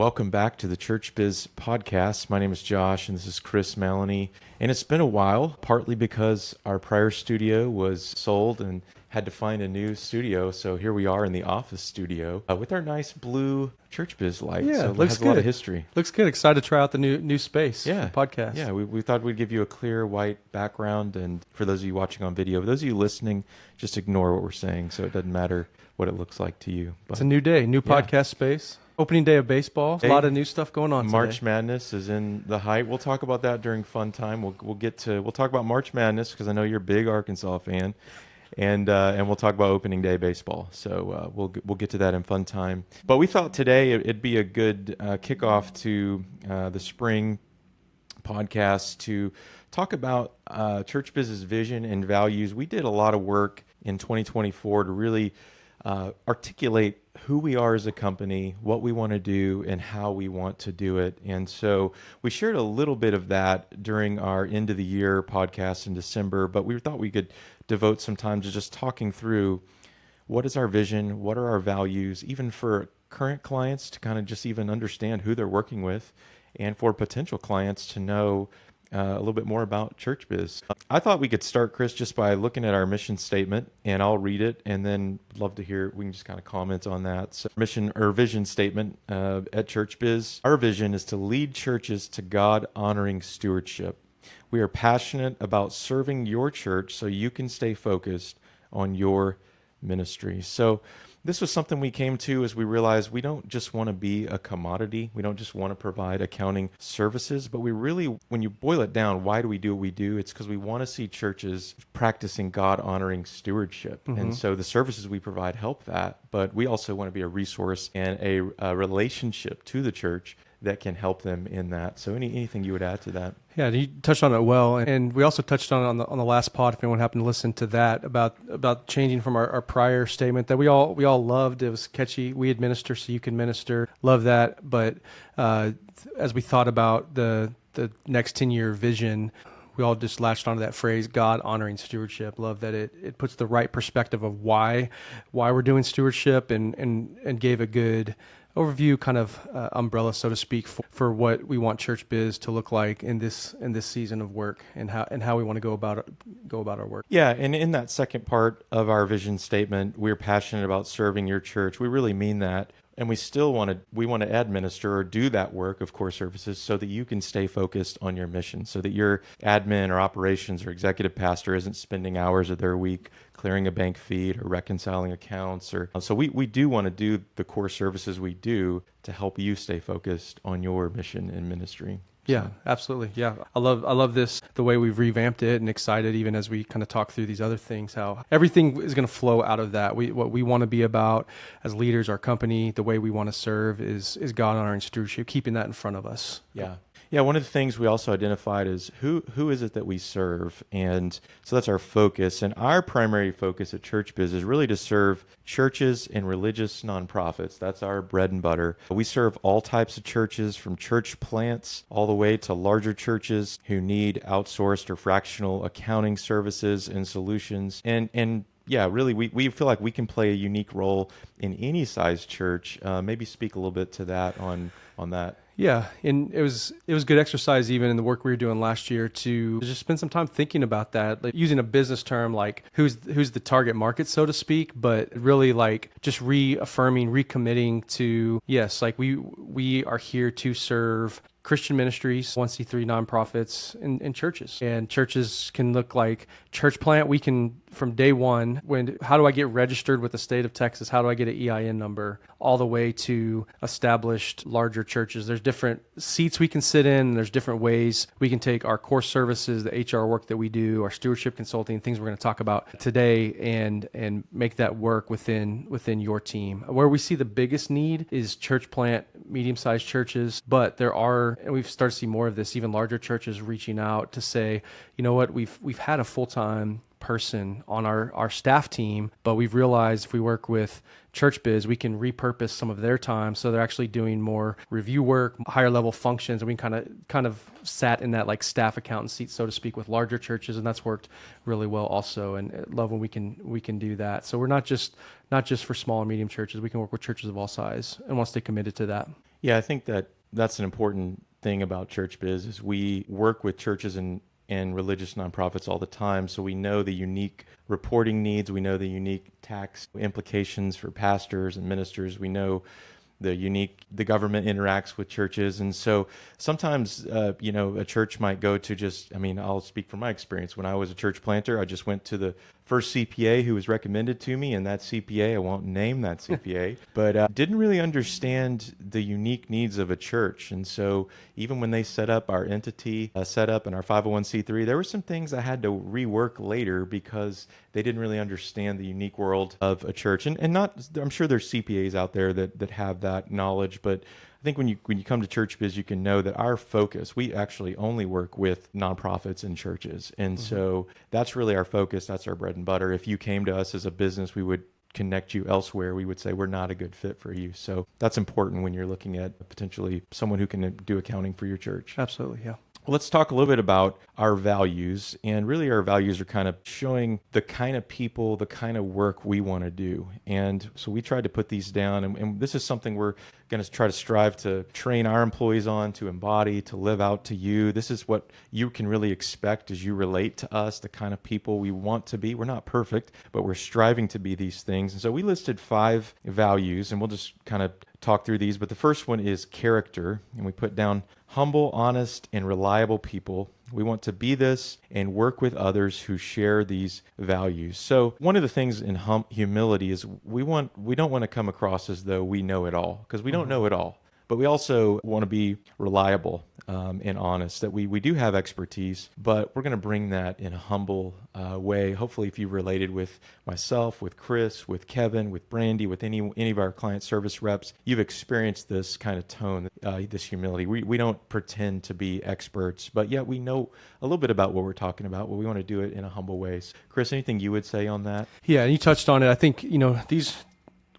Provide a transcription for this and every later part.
Welcome back to the ChurchBiz podcast. My name is Josh, and this is Chris Melanie. And it's been a while, partly because our prior studio was sold and had to find a new studio. So here we are in the office studio with our nice blue ChurchBiz light. Yeah, so it looks has good. a lot of history. Looks good. Excited to try out the new space for the podcast. Yeah, we thought we'd give you a clear white background. And for those of you watching on video, for those of you listening, just ignore what we're saying. So it doesn't matter what it looks like to you. But it's a new day, new podcast space. Opening day of baseball. A lot of new stuff going on March today. Madness is in the height. We'll talk about that during fun time. We'll talk about March Madness because I know you're a big Arkansas fan, and we'll talk about opening day baseball. So we'll get to that in fun time. But we thought today it'd be a good kickoff to the spring podcast to talk about ChurchBiz's vision and values. We did a lot of work in 2024 to really articulate who we are as a company, what we want to do, and how we want to do it. And so we shared a little bit of that during our end of the year podcast in December, but we thought we could devote some time to just talking through what is our vision, what are our values, even for current clients to kind of just even understand who they're working with, and for potential clients to know a little bit more about ChurchBiz. I thought we could start, Chris, just by looking at our mission statement, and I'll read it, and then love to hear, we can just kind of comment on that. So mission or vision statement at ChurchBiz. Our vision is to lead churches to God-honoring stewardship. We are passionate about serving your church so you can stay focused on your ministry. So this was something we came to as we realized we don't just want to be a commodity. We don't just want to provide accounting services, but we really, when you boil it down, why do we do what we do? It's because we want to see churches practicing God-honoring stewardship. Mm-hmm. And so the services we provide help that, but we also want to be a resource and a relationship to the church that can help them in that. So anything you would add to that? Yeah, you touched on it well, and we also touched on it on the last pod. If anyone happened to listen to that, about changing from our prior statement that we all loved. It was catchy. We administer so you can minister. Love that. But as we thought about the next 10-year vision, we all just latched onto that phrase, God honoring stewardship. Love that it puts the right perspective of why we're doing stewardship and gave a good overview, kind of umbrella, so to speak, for what we want ChurchBiz to look like in this season of work, and how we want to go about our work. Yeah, and in that second part of our vision statement, we're passionate about serving your church. We really mean that. And we still want to administer or do that work of core services so that you can stay focused on your mission, so that your admin or operations or executive pastor isn't spending hours of their week clearing a bank feed or reconciling accounts. So we do want to do the core services we do to help you stay focused on your mission and ministry. Yeah, absolutely. Yeah. I love this, the way we've revamped it, and excited even as we kind of talk through these other things, how everything is going to flow out of that. What we want to be about as leaders, our company, the way we want to serve is God honoring stewardship, keeping that in front of us. Yeah. Yeah, one of the things we also identified is who is it that we serve? And so that's our focus. And our primary focus at ChurchBiz is really to serve churches and religious nonprofits. That's our bread and butter. We serve all types of churches, from church plants all the way to larger churches who need outsourced or fractional accounting services and solutions. And yeah, really, we feel like we can play a unique role in any size church. Maybe speak a little bit to that on that. Yeah, and it was good exercise even in the work we were doing last year to just spend some time thinking about that, like using a business term like who's the target market, so to speak, but really like just reaffirming, recommitting to, yes, like we are here to serve Christian ministries, 1C3 nonprofits, and churches. And churches can look like church plant. We can, from day one, how do I get registered with the state of Texas? How do I get an EIN number? All the way to established larger churches. There's different seats we can sit in. And there's different ways we can take our core services, the HR work that we do, our stewardship consulting, things we're going to talk about today, and make that work within your team. Where we see the biggest need is church plant, medium-sized churches, but there are, and we've started to see more of this, even larger churches reaching out to say, you know what, we've had a full-time person on our staff team, but we've realized if we work with ChurchBiz, we can repurpose some of their time so they're actually doing more review work, higher level functions, and we kind of sat in that like staff accountant seat, so to speak, with larger churches, and that's worked really well also. And I love when we can do that. So we're not just for small and medium churches. We can work with churches of all size and want to stay committed to that. Yeah, I think that that's an important thing about ChurchBiz is we work with churches and religious nonprofits all the time. So we know the unique reporting needs. We know the unique tax implications for pastors and ministers. We know the government interacts with churches. And so sometimes, a church might go to just, I mean, I'll speak from my experience. When I was a church planter, I just went to the first CPA who was recommended to me, and that CPA, I won't name that CPA, but didn't really understand the unique needs of a church. And so even when they set up our entity setup and our 501c3, there were some things I had to rework later because they didn't really understand the unique world of a church. And not, I'm sure there's CPAs out there that have that knowledge, but I think when you come to ChurchBiz, you can know that our focus, we actually only work with nonprofits and churches. And so that's really our focus. That's our bread and butter. If you came to us as a business, we would connect you elsewhere. We would say we're not a good fit for you. So that's important when you're looking at potentially someone who can do accounting for your church. Absolutely, yeah. Let's talk a little bit about our values. And really, our values are kind of showing the kind of people, the kind of work we want to do. And so we tried to put these down. And this is something we're going to try to strive to train our employees on, to embody, to live out to you. This is what you can really expect as you relate to us, the kind of people we want to be. We're not perfect, but we're striving to be these things. And so we listed 5 values, and we'll just kind of talk through these. But the first one is character. And we put down humble, honest, and reliable people. We want to be this and work with others who share these values. So one of the things in humility is we don't want to come across as though we know it all, because we don't know it all. But we also want to be reliable and honest, that we do have expertise, but we're going to bring that in a humble way. Hopefully, if you related with myself, with Chris, with Kevin, with Brandy, with any of our client service reps, you've experienced this kind of tone, this humility. We don't pretend to be experts, but yet we know a little bit about what we're talking about, but we want to do it in a humble way. So, Chris, anything you would say on that? Yeah, and you touched on it. I think, these,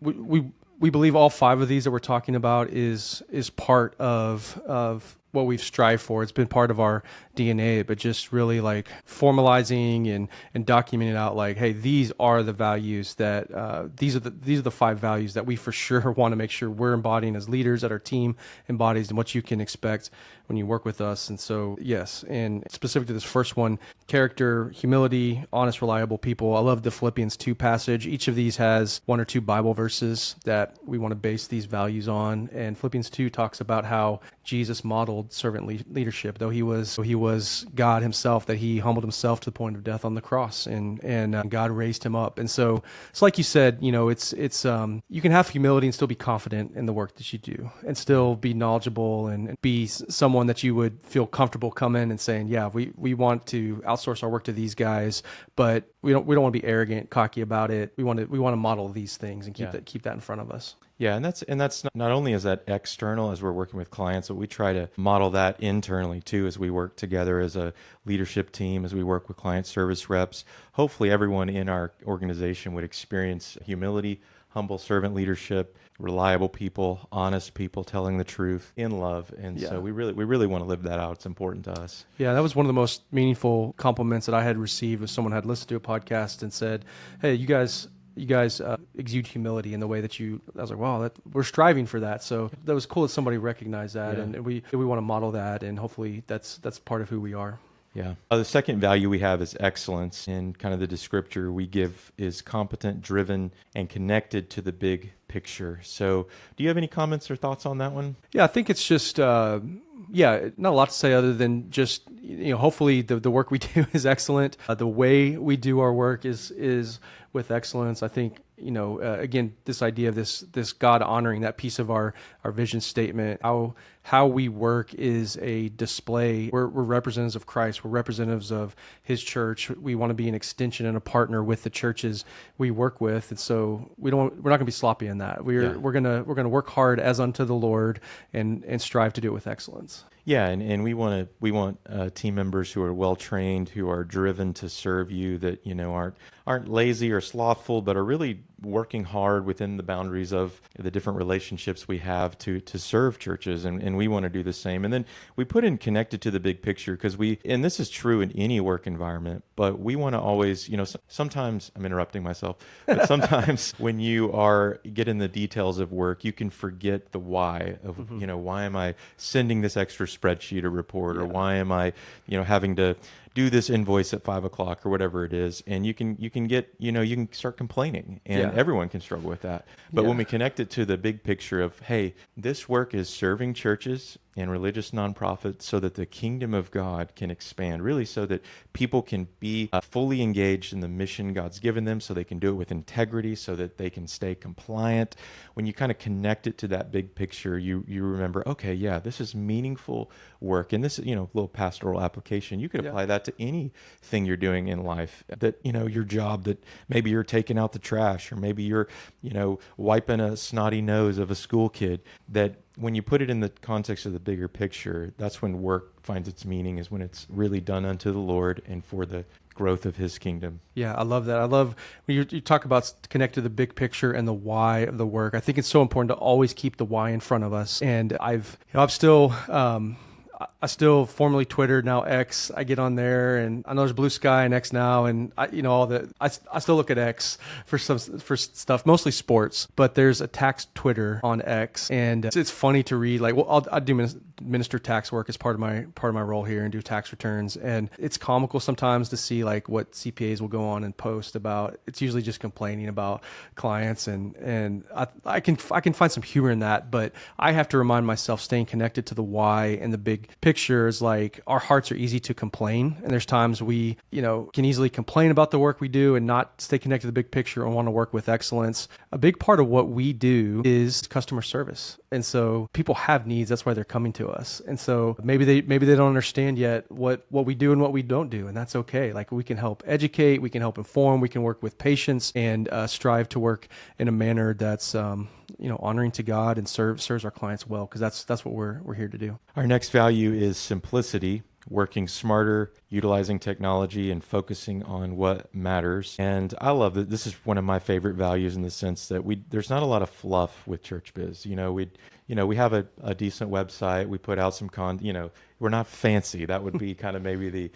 we believe all 5 of these that we're talking about is part of what we've strived for. It's been part of our DNA, but just really like formalizing and documenting out like, hey, these are the values that these are the 5 values that we for sure want to make sure we're embodying as leaders, that our team embodies, and what you can expect when you work with us. And so, yes, and specific to this first one, character, humility, honest, reliable people. I love the Philippians 2 passage. Each of these has 1 or 2 Bible verses that we want to base these values on. And Philippians 2 talks about how Jesus modeled servant leadership, though he was God himself, that he humbled himself to the point of death on the cross, and God raised him up. And so it's like you said, it's you can have humility and still be confident in the work that you do, and still be knowledgeable and be someone that you would feel comfortable coming and saying, yeah, we want to outsource our work to these guys, but we don't want to be arrogant, cocky about it. We want to model these things and keep that in front of us. Yeah, and that's not only is that external as we're working with clients, but we try to model that internally too as we work together as a leadership team, as we work with client service reps. Hopefully everyone in our organization would experience humility, humble servant leadership, reliable people, honest people telling the truth in love. And so we really want to live that out. It's important to us. Yeah, that was one of the most meaningful compliments that I had received, was someone had listened to a podcast and said, hey, you guys exude humility in the way that you. I was like, wow, we're striving for that. So that was cool that somebody recognized that, and we want to model that, and hopefully that's part of who we are. Yeah. The second value we have is excellence, and kind of the descriptor we give is competent, driven, and connected to the big picture. So do you have any comments or thoughts on that one? Yeah, I think it's just, not a lot to say other than just, hopefully the work we do is excellent. The way we do our work is with excellence. I think, again, this idea of this God honoring, that piece of our vision statement, how we work is a display. We're representatives of Christ. We're representatives of his church. We want to be an extension and a partner with the churches we work with. And so we're not going to be sloppy in that. We're going to work hard as unto the Lord and strive to do it with excellence. Yeah, and we want team members who are well trained, who are driven to serve you, that aren't aren't lazy or slothful, but are really working hard within the boundaries of the different relationships we have to serve churches, and we want to do the same. And then we put in connected to the big picture, because and this is true in any work environment, but we want to always, sometimes I'm interrupting myself, but sometimes when you get in the details of work, you can forget the why of, why am I sending this extra spreadsheet or report, or why am I, having to do this invoice at 5 o'clock or whatever it is. And you can get, you can start complaining, and everyone can struggle with that. But when we connect it to the big picture of, hey, this work is serving churches and religious nonprofits so that the kingdom of God can expand, really so that people can be fully engaged in the mission God's given them, so they can do it with integrity, so that they can stay compliant. When you kind of connect it to that big picture, you remember, okay, yeah, this is meaningful work. And this, little pastoral application, you could apply that to anything you're doing in life. That, your job, that maybe you're taking out the trash, or maybe you're, wiping a snotty nose of a school kid, that when you put it in the context of the bigger picture, that's when work finds its meaning, is when it's really done unto the Lord and for the growth of his kingdom. Yeah, I love that. I love when you talk about connect to the big picture and the why of the work. I think it's so important to always keep the why in front of us. And I still formerly Twitter, now X. I get on there, and I know there's Blue Sky and X now, and I still look at X for stuff, mostly sports. But there's a tax Twitter on X, and it's funny to read. Like, well, I do minister tax work as part of my role here, and do tax returns, and it's comical sometimes to see like what CPAs will go on and post about. It's usually just complaining about clients, and I can find some humor in that, but I have to remind myself, staying connected to the why and the big picture is like, our hearts are easy to complain, and there's times we can easily complain about the work we do and not stay connected to the big picture and want to work with excellence. A big part of what we do is customer service, and so people have needs. That's why they're coming to us. And so maybe they don't understand yet what we do and what we don't do, and that's okay. Like, we can help educate, we can help inform, we can work with patience, and strive to work in a manner that's honoring to God and serves our clients well, because that's what we're here to do. Our next value is simplicity, working smarter, utilizing technology, and focusing on what matters. And I love that. This is one of my favorite values, in the sense that there's not a lot of fluff with ChurchBiz. We have a decent website. We put out some we're not fancy. That would be kind of maybe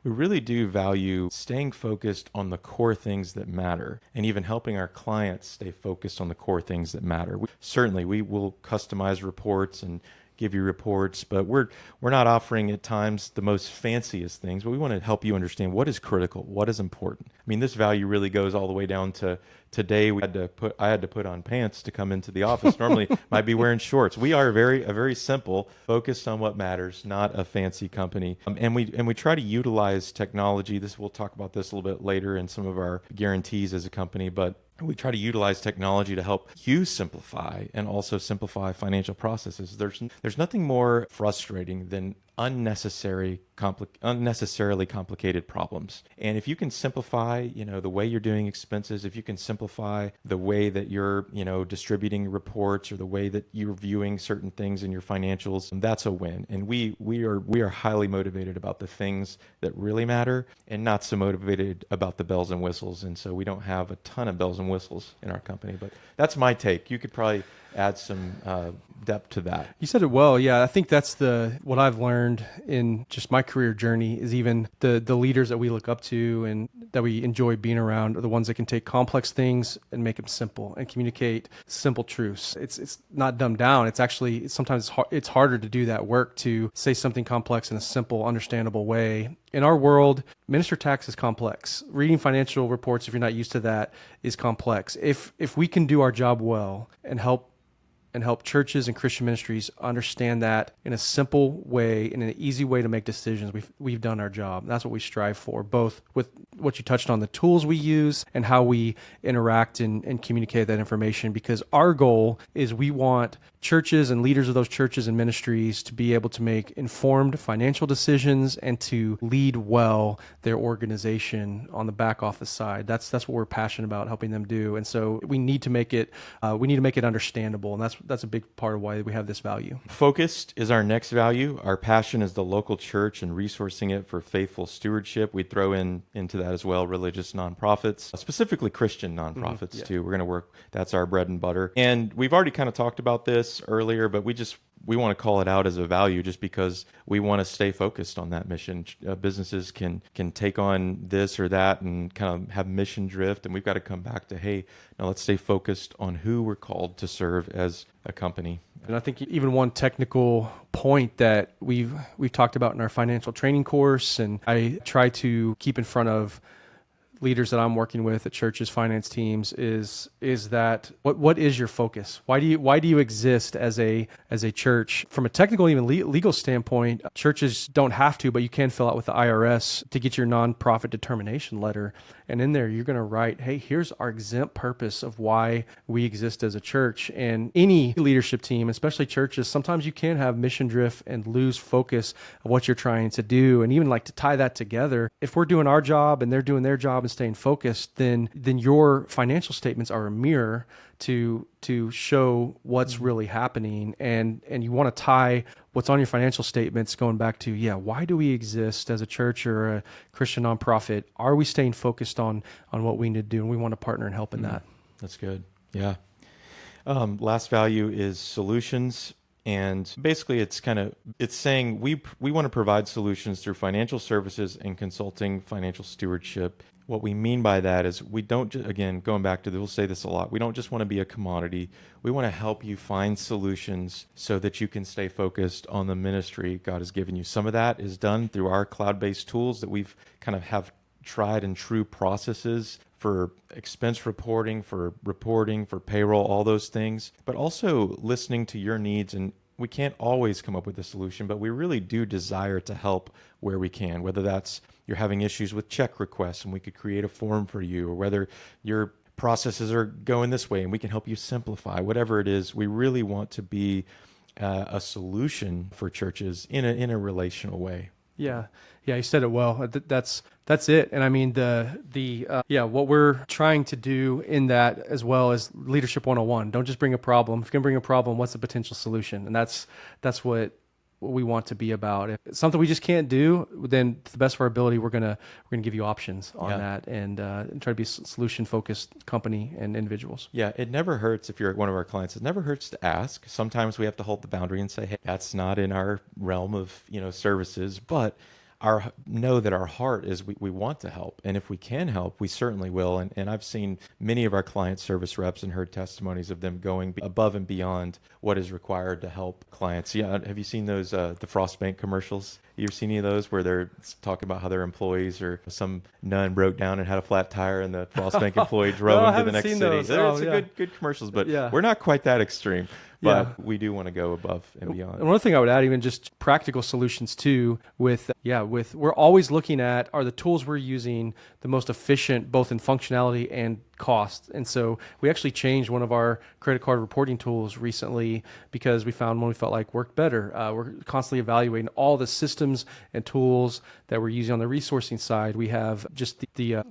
we really do value staying focused on the core things that matter, and even helping our clients stay focused on the core things that matter. Certainly, we will customize reports and give you reports, but we're not offering at times the most fanciest things, but we want to help you understand what is critical, what is important. I mean, this value really goes all the way down to today. I had to put on pants to come into the office. Normally might be wearing shorts. We are a very simple, focused on what matters, not a fancy company. And we try to utilize technology. We'll talk about this a little bit later in some of our guarantees as a company, but we try to utilize technology to help you simplify, and also simplify financial processes. There's nothing more frustrating than unnecessarily complicated problems. And if you can simplify, the way you're doing expenses, if you can simplify the way that you're, distributing reports, or the way that you're viewing certain things in your financials, that's a win. And we are highly motivated about the things that really matter, and not so motivated about the bells and whistles. And so we don't have a ton of bells and whistles in our company, but that's my take. You could probably add some depth to that. You said it well. Yeah, I think that's what I've learned in just my career journey, is even the leaders that we look up to and that we enjoy being around are the ones that can take complex things and make them simple and communicate simple truths. It's not dumbed down. It's actually sometimes it's harder to do that work, to say something complex in a simple, understandable way. In our world, minister tax is complex. Reading financial reports, if you're not used to that, is complex. If we can do our job well and help churches and Christian ministries understand that in a simple way, in an easy way to make decisions, we've done our job. And that's what we strive for, both with what you touched on, the tools we use and how we interact and communicate that information. Because our goal is, we want churches and leaders of those churches and ministries to be able to make informed financial decisions and to lead well their organization on the back office side. That's what we're passionate about helping them do. And so we need to make it understandable. And that's a big part of why we have this value. Focused is our next value. Our passion is the local church and resourcing it for faithful stewardship. We throw into that as well religious nonprofits, specifically Christian nonprofits too. We're going to work. That's our bread and butter. And we've already kind of talked about this earlier, but we want to call it out as a value just because we want to stay focused on that mission. Businesses can take on this or that and kind of have mission drift, and we've got to come back to, hey, now let's stay focused on who we're called to serve as a company. And I think even one technical point that we've talked about in our financial training course, and I try to keep in front of leaders that I'm working with at churches, finance teams, is that what is your focus? Why do you exist as a church? From a technical, even legal standpoint, churches don't have to, but you can fill out with the IRS to get your nonprofit determination letter. And in there, you're going to write, hey, here's our exempt purpose of why we exist as a church. And any leadership team, especially churches, sometimes you can have mission drift and lose focus of what you're trying to do. And even like to tie that together, if we're doing our job and they're doing their job and staying focused, then your financial statements are a mirror to show what's really happening. And you want to tie what's on your financial statements going back to, why do we exist as a church or a Christian nonprofit? Are we staying focused on what we need to do? And we want to partner and help in that. That's good. Yeah. Last value is solutions. And basically it's saying we want to provide solutions through financial services and consulting, financial stewardship. What we mean by that is we don't, again, going back to, we'll say this a lot, we don't just want to be a commodity. We want to help you find solutions so that you can stay focused on the ministry God has given you. Some of that is done through our cloud-based tools that we've kind of have tried and true processes for expense reporting, for payroll, all those things, but also listening to your needs. And we can't always come up with a solution, but we really do desire to help where we can, whether that's you're having issues with check requests and we could create a form for you, or whether your processes are going this way and we can help you simplify, whatever it is. We really want to be a solution for churches in a relational way. Yeah, you said it well. That's it. And I mean what we're trying to do in that as well as leadership 101. Don't just bring a problem. If you're gonna bring a problem, what's the potential solution? And that's what we want to be about. If it's something we just can't do, then to the best of our ability, we're gonna give you options on that and try to be a solution focused company and individuals. Yeah, it never hurts if you're one of our clients. It never hurts to ask. Sometimes we have to hold the boundary and say, hey, that's not in our realm of services, but know that our heart is we want to help. And if we can help, we certainly will. And I've seen many of our client service reps and heard testimonies of them going above and beyond what is required to help clients. Yeah, have you seen those, the Frost Bank commercials? You've seen any of those where they're talking about how their employees or some nun broke down and had a flat tire and the Frost Bank employee drove them to the next city? Those. Good commercials, but we're not quite that extreme. But we do want to go above and beyond. And one thing I would add, even just practical solutions too, with we're always looking at, are the tools we're using the most efficient, both in functionality and cost? And so we actually changed one of our credit card reporting tools recently because we found one we felt like worked better. We're constantly evaluating all the systems and tools that we're using on the resourcing side. We have just the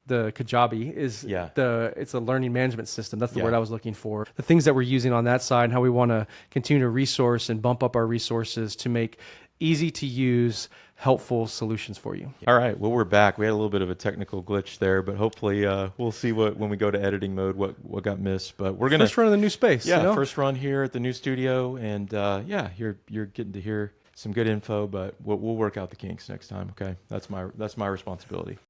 Kajabi is it's a learning management system. That's the word I was looking for. The things that we're using on that side and how we want to continue to resource and bump up our resources to make easy to use, helpful solutions for you. All right. Well, we're back. We had a little bit of a technical glitch there, but hopefully we'll see when we go to editing mode what got missed. But we're gonna first run in the new space. Yeah, first run here at the new studio, and you're getting to hear some good info, but we'll work out the kinks next time. Okay, that's my responsibility.